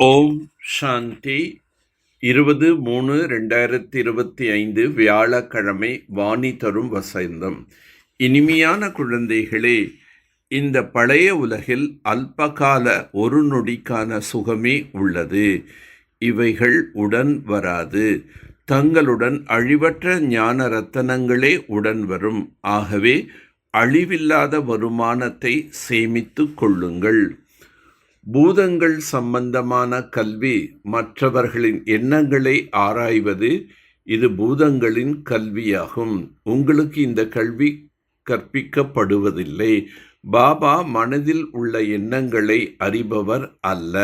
ஓம் சாந்தி 20-3-2025 வியாழக்கிழமை வாணி தரும் வசந்தம். இனிமையான குழந்தைகளே, இந்த பழைய உலகில் அல்பகால ஒரு நொடிக்கான சுகமே உள்ளது. இவைகள் உடன் வராது. தங்களுடன் அழிவற்ற ஞான ரத்தனங்களே உடன் வரும். ஆகவே அழிவில்லாத வருமானத்தை சேமித்து கொள்ளுங்கள். பூதங்கள் சம்பந்தமான கல்வி மற்றவர்களின் எண்ணங்களை ஆராய்வது, இது பூதங்களின் கல்வியாகும். உங்களுக்கு இந்த கல்வி கற்பிக்கப்படுவதில்லை. பாபா மனதில் உள்ள எண்ணங்களை அறிபவர் அல்ல.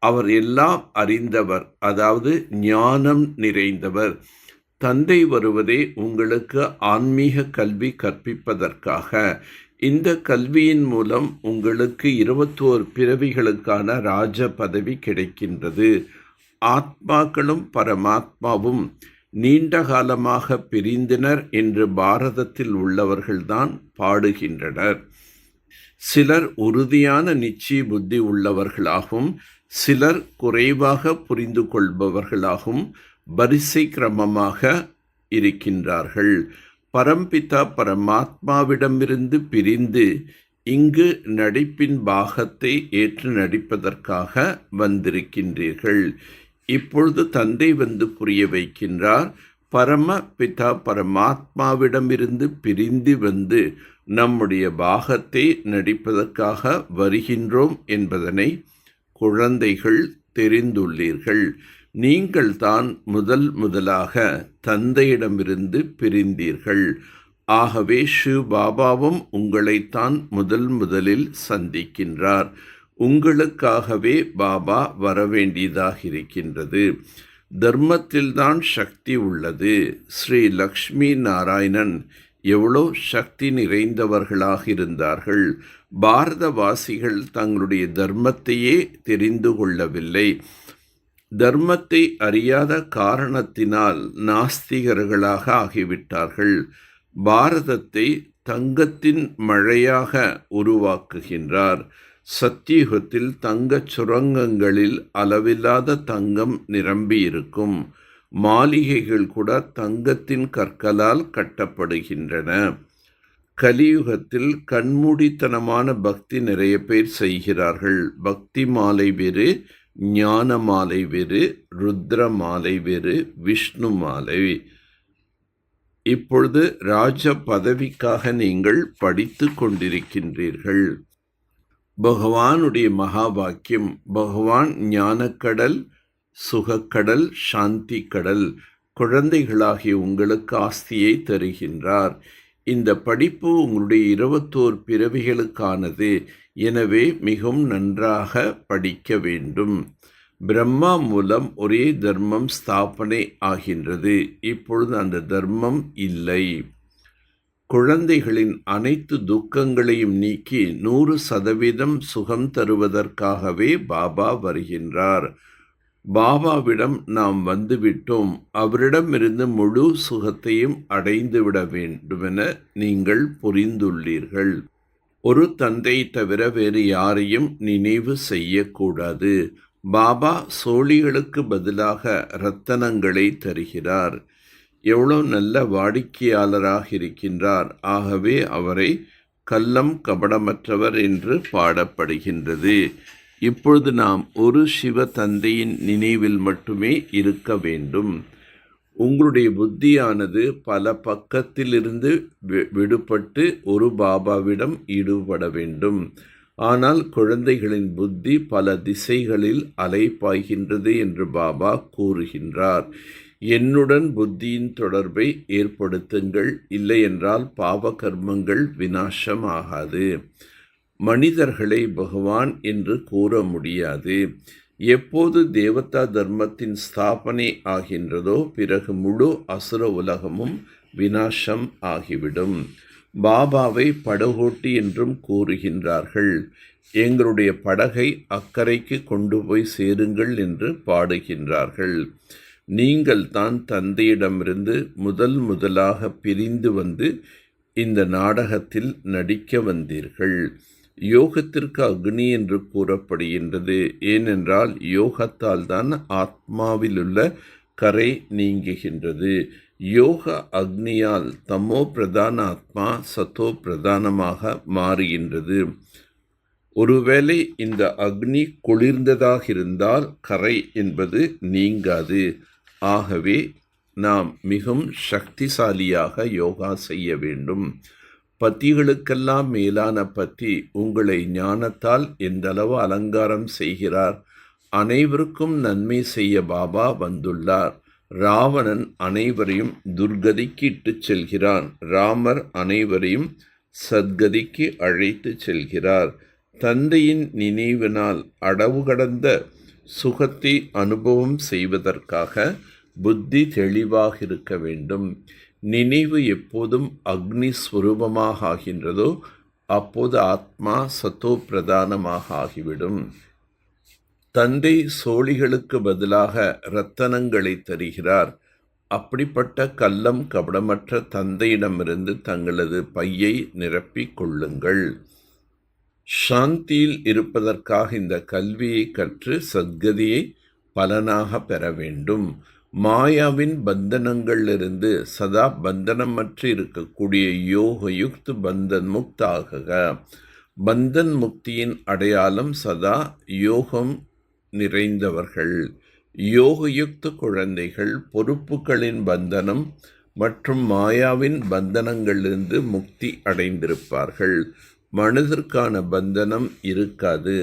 அவர் எல்லாம் அறிந்தவர், அதாவது ஞானம் நிறைந்தவர். தந்தை வருவதே உங்களுக்கு ஆன்மீக கல்வி கற்பிப்பதற்காக. இந்த கல்வியின் மூலம் உங்களுக்கு 21 பிறவிகளுக்கான ராஜ பதவி கிடைக்கின்றது. ஆத்மாக்களும் பரமாத்மாவும் நீண்ட காலமாக பிரிந்தனர் என்று பாரதத்தில் உள்ளவர்கள்தான் பாடுகின்றனர். சிலர் உறுதியான நிச்சய புத்தி உள்ளவர்களாகவும் சிலர் குறைவாக புரிந்து கொள்பவர்களாகவும் வரிசை கிரமமாக இருக்கின்றார்கள். பரம்பிதா பரமாத்மாவிடமிருந்து பிரிந்து இங்கு நடிப்பின் பாகத்தை ஏற்று நடிப்பதற்காக வந்திருக்கின்றீர்கள். இப்பொழுது தந்தை வந்து புரிய வைக்கின்றார். பரமபிதா பரமாத்மாவிடமிருந்து பிரிந்து வந்து நம்முடைய பாகத்தை நடிப்பதற்காக வருகின்றோம் என்பதனை குழந்தைகள் தெரிந்துள்ளீர்கள். நீங்கள் தான் முதலாக தந்தையிடமிருந்து பிரிந்தீர்கள். ஆகவே ஷிவ் பாபாவும் உங்களைத்தான் முதலில் சந்திக்கின்றார். உங்களுக்காகவே பாபா வரவேண்டியதாக இருக்கின்றது. தர்மத்தில்தான் சக்தி உள்ளது. ஸ்ரீ லக்ஷ்மி நாராயணன் எவ்வளோ சக்தி நிறைந்தவர்களாக இருந்தார்கள். பாரதவாசிகள் தங்களுடைய தர்மத்தையே தெரிந்து கொள்ளவில்லை. தர்மத்தை அறியாத காரணத்தினால் நாஸ்திகர்களாக ஆகிவிட்டார்கள். பாரதத்தை தங்கத்தின் மழையாக உருவாக்குகின்றார். சத்தியுகத்தில் தங்கச் சுரங்கங்களில் அளவில்லாத தங்கம் நிரம்பியிருக்கும். மாளிகைகள் கூட தங்கத்தின் கற்களால் கட்டப்படுகின்றன. கலியுகத்தில் கண்மூடித்தனமான பக்தி நிறைய பேர் செய்கிறார்கள். பக்தி மாலை வேறு, ஞான மாலை வேறு, ருத்ர மாலை வேறு, விஷ்ணு மாலை. இப்பொழுது ராஜ பதவிக்காக நீங்கள் படித்து கொண்டிருக்கின்றீர்கள். பகவானுடைய மகா வாக்கியம், பகவான் ஞானக்கடல், சுகக்கடல், சாந்தி கடல். குழந்தைகளாகிய உங்களுக்கு ஆஸ்தியை தருகின்றார். இந்த படிப்பு உங்களுடைய 21 பிறவிகளுக்கானது. எனவே மிகவும் நன்றாக படிக்க வேண்டும். பிரம்மா மூலம் ஒரே தர்மம் ஸ்தாபனை ஆகின்றது. இப்பொழுது அந்த தர்மம் இல்லை. குழந்தைகளின் அனைத்து துக்கங்களையும் நீக்கி 100% சுகம் தருவதற்காகவே பாபா வருகின்றார். பாபாவிடம் நாம் வந்துவிட்டோம், அவரிடமிருந்து முழு சுகத்தையும் அடைந்துவிட வேண்டுமென நீங்கள் புரிந்துள்ளீர்கள். ஒரு தந்தை தவிர வேறு யாரையும் நினைவு செய்யக்கூடாது. பாபா சோழிகளுக்கு பதிலாக இரத்தனங்களை தருகிறார். எவ்வளோ நல்ல வாடிக்கையாளராக இருக்கின்றார். ஆகவே அவரை கள்ளம் கபடமற்றவர் என்று பாடப்படுகின்றது. இப்பொழுது நாம் ஒரு சிவ தந்தையின் நினைவில் மட்டுமே இருக்க வேண்டும். உங்களுடைய புத்தியானது பல பக்கத்திலிருந்து விடுபட்டு ஒரு பாபாவிடம் ஈடுபட வேண்டும். ஆனால் குழந்தைகளின் புத்தி பல திசைகளில் அலைப்பாய்கின்றது என்று பாபா கூறுகின்றார். என்னுடன் புத்தியின் தொடர்பை ஏற்படுத்துங்கள், இல்லையென்றால் பாவ கர்மங்கள் விநாசமாகாது. மனிதர்களை பகவான் என்று கூற முடியாது. எப்போது தேவதா தர்மத்தின் ஸ்தாபனை ஆகின்றதோ பிறகு முழு அசுர உலகமும் விநாசம் ஆகிவிடும். பாபாவை படகோட்டி என்றும் கூறுகின்றார்கள். எங்களுடைய படகை அக்கறைக்கு கொண்டு போய் சேருங்கள் என்று பாடுகின்றார்கள். நீங்கள் தான் தந்தையிடமிருந்து முதலாக பிரிந்து வந்து இந்த நாடகத்தில் நடிக்க வந்தீர்கள். யோகத்திற்கு அக்னி என்று கூறப்படுகின்றது. ஏனென்றால் யோகத்தால் தான் ஆத்மாவிலுள்ள கரை நீங்குகின்றது. யோக அக்னியால் தமோ பிரதான ஆத்மா சத்தோ பிரதானமாக மாறுகின்றது. ஒருவேளை இந்த அக்னி குளிர்ந்ததாக இருந்தால் கரை என்பது நீங்காது. ஆகவே நாம் மிகவும் சக்திசாலியாக யோகா செய்ய வேண்டும். பத்திகளுக்கெல்லாம் மேலான பத்தி உங்களை ஞானத்தால் எந்தளவு அலங்காரம் செய்கிறார். அனைவருக்கும் நன்மை செய்ய பாபா வந்துள்ளார். ராவணன் அனைவரையும் துர்கதிக்கு இட்டுச் செல்கிறான். ராமர் அனைவரையும் சத்கதிக்கு அழைத்து செல்கிறார். தந்தையின் நினைவினால் அடவு கடந்த சுகத்தை அனுபவம் செய்வதற்காக புத்தி தெளிவாக இருக்க வேண்டும். நினைவு எப்போதும் அக்னி ஸ்வரூபமாக ஆகின்றதோ அப்போது ஆத்மா சத்தோ பிரதானமாக ஆகிவிடும். தந்தை சோழிகளுக்கு பதிலாக இரத்தனங்களை தருகிறார். அப்படிப்பட்ட கள்ளம் கபடமற்ற தந்தையிடமிருந்து தங்களது பையை நிரப்பிக் கொள்ளுங்கள். சாந்தியில் இருப்பதற்காக இந்த கல்வியை கற்று சத்கதியை பலனாக பெற வேண்டும். மாயாவின் பந்தனங்களிலிருந்து சதா பந்தனமற்று இருக்கக்கூடிய யோக யுக்த் பந்தன் முக்த் ஆகுக. பந்தன் முக்தியின் அடையாளம் சதா யோகம் நிறைந்தவர்கள். யோகயுக்த குழந்தைகள் பொறுப்புகளின் பந்தனம் மற்றும் மாயாவின் பந்தனங்களிலிருந்து முக்தி அடைந்திருப்பார்கள். மனதிற்கான பந்தனம் இருக்காது.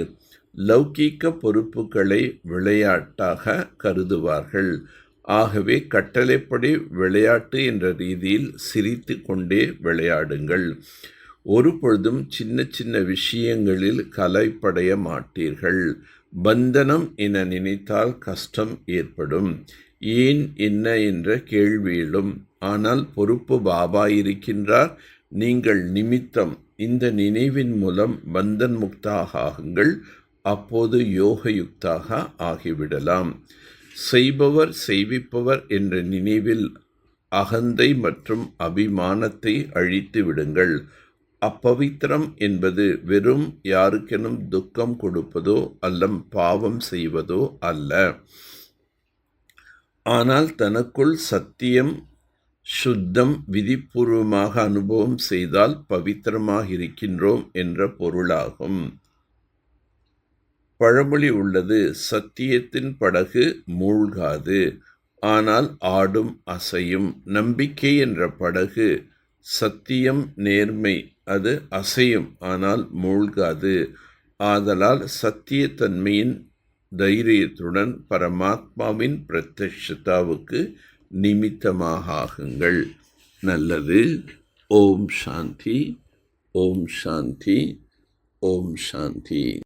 லௌகீக பொறுப்புகளை விளையாட்டாக கருதுவார்கள். ஆகவே கட்டளைப்படி விளையாட்டு என்ற ரீதியில் சிரித்து கொண்டே விளையாடுங்கள். ஒரு பொழுதும் சின்ன சின்ன விஷயங்களில் கலைப்படைய மாட்டீர்கள். பந்தனம் என நினைத்தால் கஷ்டம் ஏற்படும். ஏன் என்ன என்ற கேள்வியிலும். ஆனால் பொறுப்பு பாபா இருக்கின்றார். நீங்கள் நிமித்தம். இந்த நினைவின் மூலம் பந்தன் முக்தாக ஆகுங்கள். அப்போது யோகயுக்தாக ஆகிவிடலாம். செய்பவர் செய்விப்பவர் என்ற நினைவில் அகந்தை மற்றும் அபிமானத்தை அழித்து விடுங்கள். அப்பவித்திரம் என்பது வெறும் யாருக்கெனும் துக்கம் கொடுப்பதோ அல்லம் பாவம் செய்வதோ அல்ல. ஆனால் தனக்குள் சத்தியம் சுத்தம் விதிபூர்வமாக அனுபவம் செய்தால் பவித்திரமாக இருக்கின்றோம் என்ற பொருளாகும். பழமொழி உள்ளது, சத்தியத்தின் படகு மூழ்காது, ஆனால் ஆடும் அசையும். நம்பிக்கை என்ற படகு சத்தியம் நேர்மை, அது அசையும் ஆனால் மூழ்காது. ஆதலால் சத்தியத்தன்மையின் தைரியத்துடன் பரமாத்மாவின் பிரத்யக்ஷதாவுக்கு நிமித்தமாக ஆகுங்கள். நல்லது. ஓம் சாந்தி, ஓம் சாந்தி, ஓம் சாந்தி.